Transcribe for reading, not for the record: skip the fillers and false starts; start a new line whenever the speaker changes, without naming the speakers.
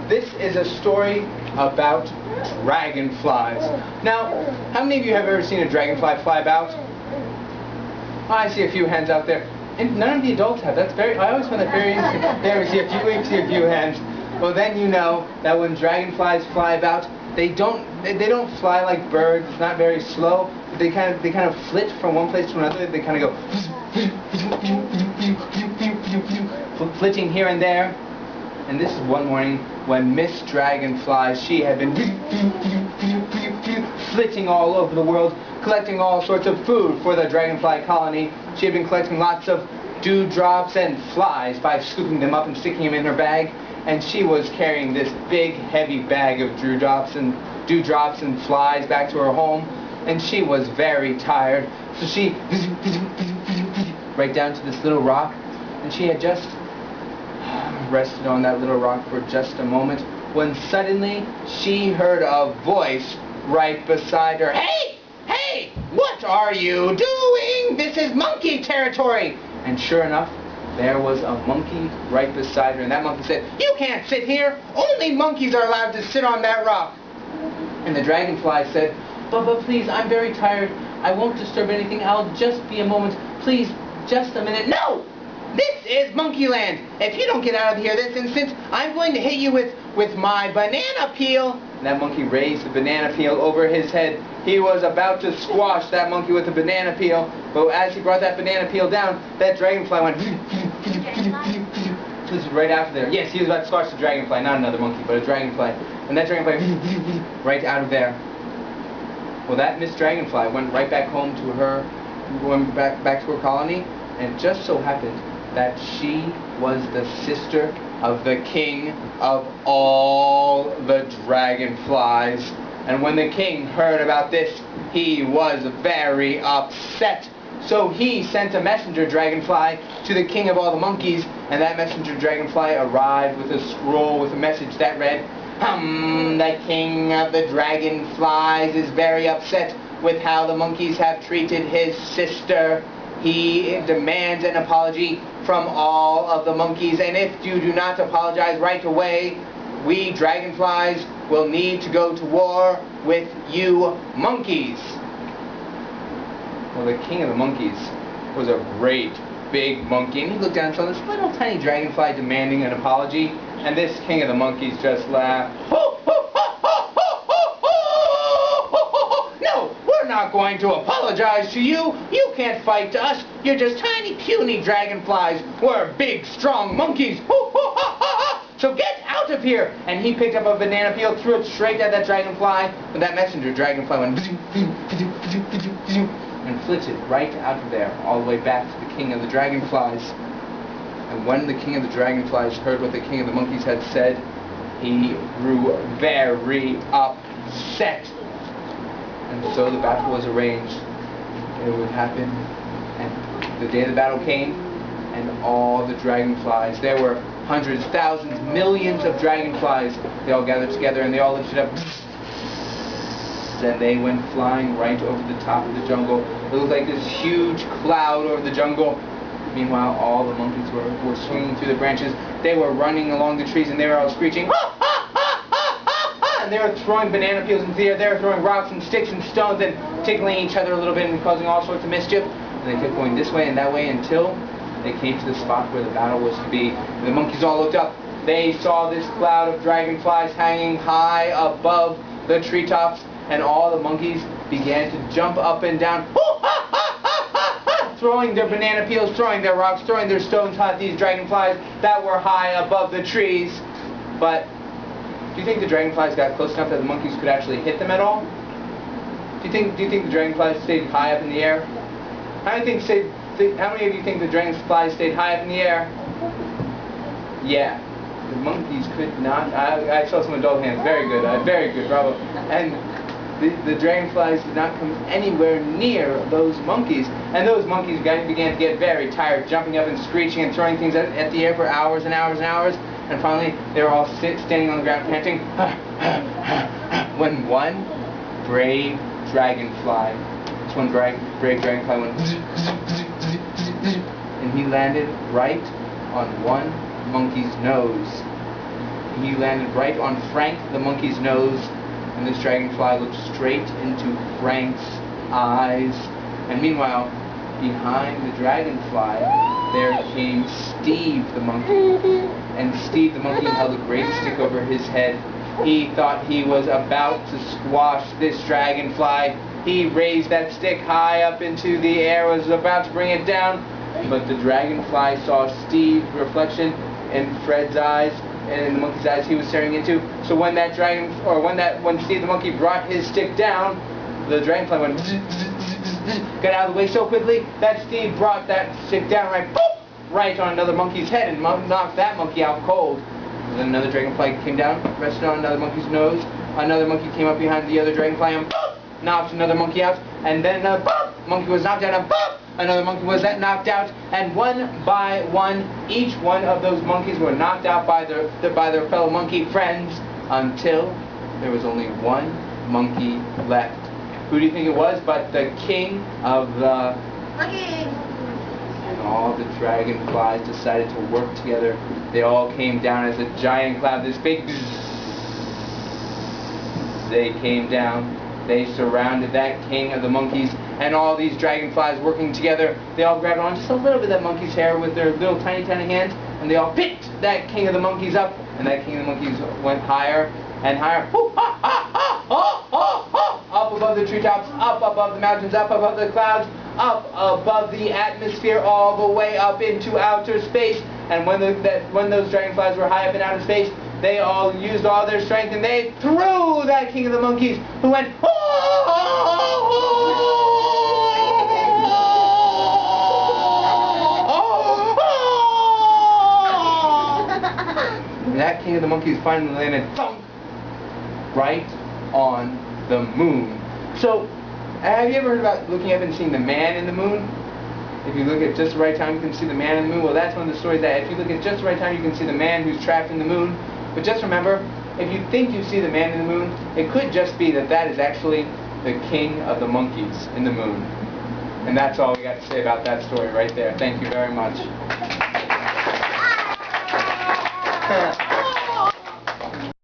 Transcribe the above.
This is a story about dragonflies. Now, how many of you have ever seen a dragonfly fly about? Oh, I see a few hands out there. And none of the adults have. That's very, I always find that very interesting. There, we see a few hands. Well, then you know that when dragonflies fly about, they don't fly like birds. It's not very slow. They kind of flit from one place to another. They kind of go flitting here and there. And this is one morning when Miss Dragonfly, she had been flitting all over the world, collecting all sorts of food for the dragonfly colony. She had been collecting lots of dewdrops and flies by scooping them up and sticking them in her bag. And she was carrying this big, heavy bag of dewdrops and flies back to her home. And she was very tired. So she right down to this little rock, and she had just rested on that little rock for just a moment when suddenly she heard a voice right beside her. Hey! Hey! What are you doing? This is monkey territory! And sure enough, there was a monkey right beside her, and that monkey said, "You can't sit here! Only monkeys are allowed to sit on that rock!" And the dragonfly said, but please, I'm very tired. I won't disturb anything. I'll just be a moment. Please, just a minute. No! This is Monkey Land. If you don't get out of here this instant, I'm going to hit you with my banana peel. And that monkey raised the banana peel over his head. He was about to squash that monkey with the banana peel, but as he brought that banana peel down, that dragonfly went this is right after there. Yes, he was about to squash the dragonfly, not another monkey, but a dragonfly. And that dragonfly right out of there. Well, that Miss Dragonfly went right back home to her, went back to her colony, and it just so happened that she was the sister of the king of all the dragonflies. And when the king heard about this, he was very upset. So he sent a messenger dragonfly to the king of all the monkeys, and that messenger dragonfly arrived with a scroll with a message that read, the king of the dragonflies is very upset with how the monkeys have treated his sister. He demands an apology from all of the monkeys, and if you do not apologize right away, we dragonflies will need to go to war with you monkeys. Well, the king of the monkeys was a great big monkey, and he looked down and saw this little tiny dragonfly demanding an apology, and this king of the monkeys just laughed. No, we're not going to apologize to you. You can't fight us. You're just tiny, puny dragonflies. We're big, strong monkeys. So get out of here! And he picked up a banana peel, threw it straight at that dragonfly, and that messenger dragonfly went and flitted right out of there, all the way back to the king of the dragonflies. And when the king of the dragonflies heard what the king of the monkeys had said, he grew very upset. And so the battle was arranged. It would happen, and the day of the battle came, and all the dragonflies, there were hundreds, thousands, millions of dragonflies, they all gathered together and they all lifted up. Then they went flying right over the top of the jungle. It looked like this huge cloud over the jungle. Meanwhile, all the monkeys were swinging through the branches. They were running along the trees and they were all screeching, "Ha, ha, ha, ha, ha, ha!" And they were throwing banana peels into the air. They were throwing rocks and sticks and stones and tickling each other a little bit and causing all sorts of mischief. And they kept going this way and that way until they came to the spot where the battle was to be. And the monkeys all looked up. They saw this cloud of dragonflies hanging high above the treetops. And all the monkeys began to jump up and down, throwing their banana peels, throwing their rocks, throwing their stones at these dragonflies that were high above the trees. But do you think the dragonflies got close enough that the monkeys could actually hit them at all? Do you think the dragonflies stayed high up in the air? How many of you think the dragonflies stayed high up in the air? Yeah. The monkeys could not. I saw some adult hands. Very good, bravo. And the dragonflies did not come anywhere near those monkeys. And those monkeys began to get very tired, jumping up and screeching and throwing things at the air for hours and hours and hours. And finally, they were all standing on the ground panting. When one brave dragonfly, brave dragonfly went, and he landed right on one monkey's nose. He landed right on Frank the monkey's nose, and this dragonfly looked straight into Frank's eyes. And meanwhile, behind the dragonfly, there came Steve the monkey. And Steve the monkey held a great stick over his head. He thought he was about to squash this dragonfly. He raised that stick high up into the air, was about to bring it down, but the dragonfly saw Steve's reflection in Fred's eyes and in the monkey's eyes he was staring into. So when when Steve the monkey brought his stick down, the dragonfly went got out of the way so quickly that Steve brought that stick down right on another monkey's head and knocked that monkey out cold. Then another dragonfly came down, rested on another monkey's nose. Another monkey came up behind the other dragonfly and knocked another monkey out. And then monkey was knocked out and another monkey was knocked out. And one by one, each one of those monkeys were knocked out by their fellow monkey friends until there was only one monkey left. Who do you think it was but the king of the monkeys? And all the dragonflies decided to work together. They all came down as a giant cloud, this big they came down. They surrounded that king of the monkeys, and all these dragonflies working together, they all grabbed on just a little bit of that monkey's hair with their little tiny hands, and they all picked that king of the monkeys up, and that king of the monkeys went higher and higher, up above the treetops, up above the mountains, up above the clouds, up above the atmosphere, all the way up into outer space. And when those dragonflies were high up in outer space, they all used all their strength and they threw that king of the monkeys, who went that king of the monkeys finally landed thunk right on the moon. So, have you ever heard about looking up and seeing the man in the moon? If you look at just the right time, you can see the man in the moon. Well, that's one of the stories that if you look at just the right time, you can see the man who's trapped in the moon. But just remember, if you think you see the man in the moon, it could just be that is actually the king of the monkeys in the moon. And that's all we got to say about that story right there. Thank you very much.